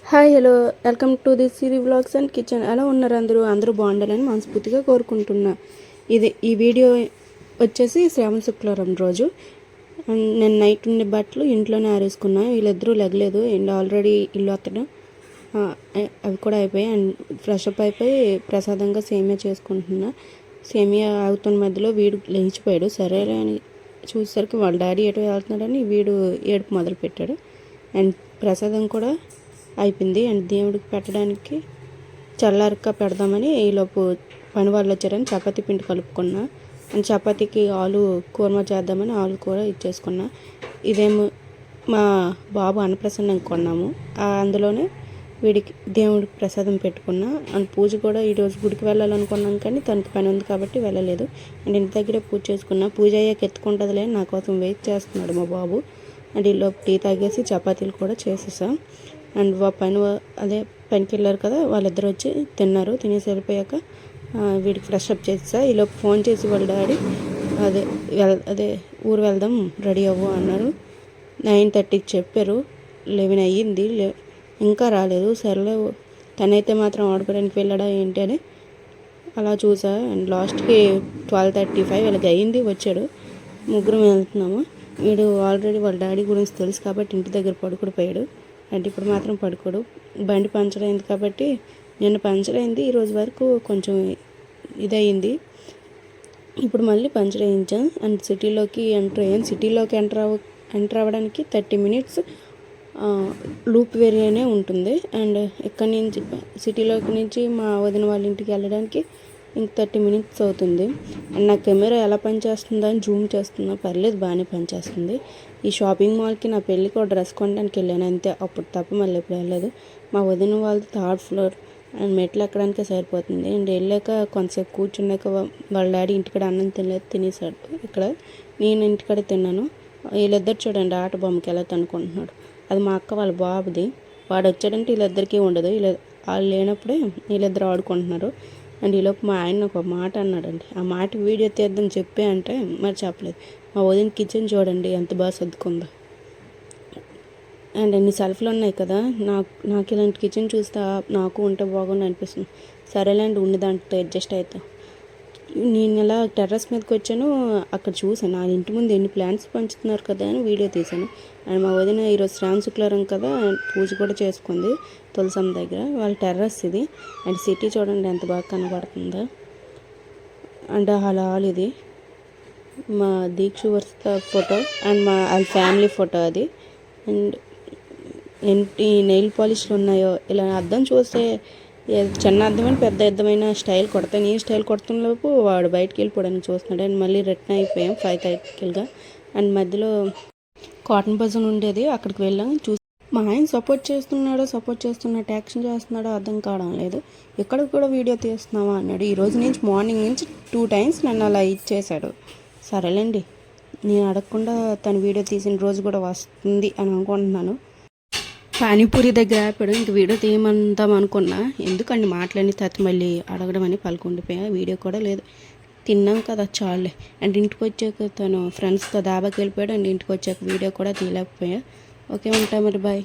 Hi hello welcome to the Siri vlogs and kitchen. ఎలా ఉన్నారు అందరూ బాగుండాలని మనస్ఫూర్తిగా కోరుకుంటున్నా. ఈ వీడియో వచ్చేసి శ్రావణ శుక్రవారం రోజు. నేను నైట్ ఉండే బట్టలు ఇంట్లోనే ఆరేసుకున్నా. వీళ్ళిద్దరూ లెగలేదు అండ్ ఆల్రెడీ ఇల్లు అత్తడం అవి కూడా అయిపోయాయి. అండ్ ఫ్రెష్ అప్ అయిపోయి ప్రసాదంగా సేమియా చేసుకుంటున్నా. సేమియా అవుతున్న మధ్యలో వీడు లేచిపోయాడు. సరే అని చూసేసరికి వాళ్ళ డాడీ ఎటు వెళ్తున్నాడని వీడు ఏడుపు మొదలు పెట్టాడు. అండ్ ప్రసాదం కూడా అయిపోయింది. అండ్ దేవుడికి పెట్టడానికి చల్లారక పెడదామని ఈలోపు పని వాళ్ళు వచ్చారని చపాతీ పిండి కలుపుకున్నా. అండ్ చపాతీకి ఆలు కూర్మ చేద్దామని ఆలు కూర ఇచ్చేసుకున్నా. ఇదేమో మా బాబు అన్నప్రసన్నం కొన్నాము, అందులోనే వీడికి దేవుడికి ప్రసాదం పెట్టుకున్నా. అండ్ పూజ కూడా ఈరోజు గుడికి వెళ్ళాలనుకున్నాను కానీ తనకి పని ఉంది కాబట్టి వెళ్ళలేదు. అండ్ ఇంటి దగ్గరే పూజ చేసుకున్నా. పూజ అయ్యాక ఎత్తుకుంటుందిలే నా కోసం వెయిట్ చేస్తున్నాడు మా బాబు. అండ్ ఈలోపు టీ తాగేసి చపాతీలు కూడా చేసేసాం. అండ్ పనికి వెళ్ళారు కదా, వాళ్ళిద్దరు వచ్చి తిన్నారు. తినేసి వెళ్ళిపోయాక వీడికి ఫ్రెష్ అప్ చేసా. ఈలోపు ఫోన్ చేసి వాళ్ళ డాడీ ఊరు వెళ్దాం రెడీ అవ్వు అన్నారు. 9:30కి చెప్పారు. 11 అయ్యింది, ఇంకా రాలేదు. సర్లే తనైతే మాత్రం ఆడుకోవడానికి వెళ్ళడా ఏంటి అని అలా చూసా. అండ్ లాస్ట్కి 12:35 వీళ్ళకి అయ్యింది, వచ్చాడు. ముగ్గురం వెళ్తున్నాము. వీడు ఆల్రెడీ వాళ్ళ డాడీ గురించి తెలుసు కాబట్టి ఇంటి దగ్గర పడుకుడిపోయాడు. అంటే ఇప్పుడు మాత్రం పడుకోడు. బండి పంచర్ అయింది కాబట్టి నిన్న పంచర్ అయింది. ఈరోజు వరకు కొంచెం ఇదయింది. ఇప్పుడు మళ్ళీ పంచర్ వేయించాం. అండ్ సిటీలోకి ఎంటర్ అయ్యాం. సిటీలోకి ఎంటర్ అవ్వడానికి 30 minutes లూప్ వేరియానే ఉంటుంది. అండ్ ఇక్కడి నుంచి సిటీలోకి నుంచి మా వదిన వాళ్ళ ఇంటికి వెళ్ళడానికి ఇంక 30 minutes అవుతుంది. అండ్ నా కెమెరా ఎలా పనిచేస్తుందో అని జూమ్ చేస్తున్నా. పర్లేదు, బాగానే పనిచేస్తుంది. ఈ షాపింగ్ మాల్కి నా పెళ్ళికి ఒక డ్రెస్ కొనడానికి వెళ్ళాను అంతే, అప్పుడు తప్ప మళ్ళీ ఎప్పుడు వెళ్ళలేదు. మా వదిన వాళ్ళది 3rd floor అండ్ మెట్లు ఎక్కడానికే సరిపోతుంది. అండ్ వెళ్ళాక కొంతసేపు కూర్చున్నాక వాళ్ళ డాడీ ఇంటికాడ అన్నం తినేసాడు. ఇక్కడ నేను ఇంటికాడ తిన్నాను. వీళ్ళిద్దరు చూడండి ఆట బొమ్మకి ఎలా తనుకుంటున్నాడు. అది మా అక్క వాళ్ళ బాబుది. వాడు వచ్చాడంటే వీళ్ళిద్దరికీ ఉండదు. వాళ్ళు లేనప్పుడే వీళ్ళిద్దరు ఆడుకుంటున్నారు. అండ్ ఈలోపు మా ఆయన ఒక మాట అన్నాడండి. ఆ మాట వీడియో తీద్దాం చెప్పే అంటే మరి చెప్పలేదు. మా వదిన కిచెన్ చూడండి ఎంత బాగా సర్దుకుందో. అండ్ అన్ని సెల్ఫ్లు ఉన్నాయి కదా, నాకు ఇలాంటి కిచెన్ చూస్తే నాకు ఉంటే బాగుంది అనిపిస్తుంది. సరేలేండి, ఉండి దాంట్లో అడ్జస్ట్ అవుతాం. నేను ఇలా టెర్రస్ మీదకి వచ్చాను. అక్కడ చూసాను నా ఇంటి ముందు ఎన్ని ప్లాంట్స్ పంచుతున్నారు కదా అని వీడియో తీశాను. అండ్ మా వదిన ఈరోజు శ్రావణ శుక్రవారం కదా, పూజ కూడా చేసుకుంది తులసమ్మ దగ్గర. వాళ్ళ టెర్రస్ ఇది. అండ్ సిటీ చూడండి ఎంత బాగా కనబడుతుందో. అండ్ హాల్ ఇది మా దీక్షు వర్త ఫోటో అండ్ వాళ్ళ ఫ్యామిలీ ఫోటో అది. అండ్ ఈ నెయిల్ పాలిష్లు ఉన్నాయో ఇలా అద్దం చూస్తే చిన్న అద్దమైన పెద్ద అద్దమైన స్టైల్ కొడతాను. ఈ స్టైల్ కొడుతున్నలోపు వాడు బయటికి వెళ్ళిపోవడానికి చూస్తున్నాడు. అండ్ మళ్ళీ రిటర్న్ అయిపోయాం 5:30గా. అండ్ మధ్యలో కాటన్ బజార్ ఉండేది, అక్కడికి వెళ్ళాం. మా ఆయన సపోర్ట్ చేస్తున్నట్టు యాక్షన్ చేస్తున్నాడో అర్థం కావడం లేదు. ఇక్కడ కూడా వీడియో తీస్తున్నావా అన్నాడు. ఈరోజు నుంచి మార్నింగ్ నుంచి 2 times నన్ను అలా ఇచ్చేశాడు. సరేలేండి, నేను అడగకుండా తను వీడియో తీసిన రోజు కూడా వస్తుంది అని అనుకుంటున్నాను. పానీపూరి దగ్గర ఆపాడు. ఇంక వీడియో తీయమందాం అనుకున్నా, ఎందుకండి మాట్లాడి తర్వాత మళ్ళీ అడగడం అని పలుకుండిపోయా. వీడియో కూడా లేదు. తిన్నాం కదా చాలే. అండ్ ఇంటికి వచ్చాక తను ఫ్రెండ్స్తో దాబాకి వెళ్ళిపోయాడు. అండ్ ఇంటికి వచ్చాక వీడియో కూడా తీయలేకపోయా. ఓకే, ఉంటా మరి, బాయ్.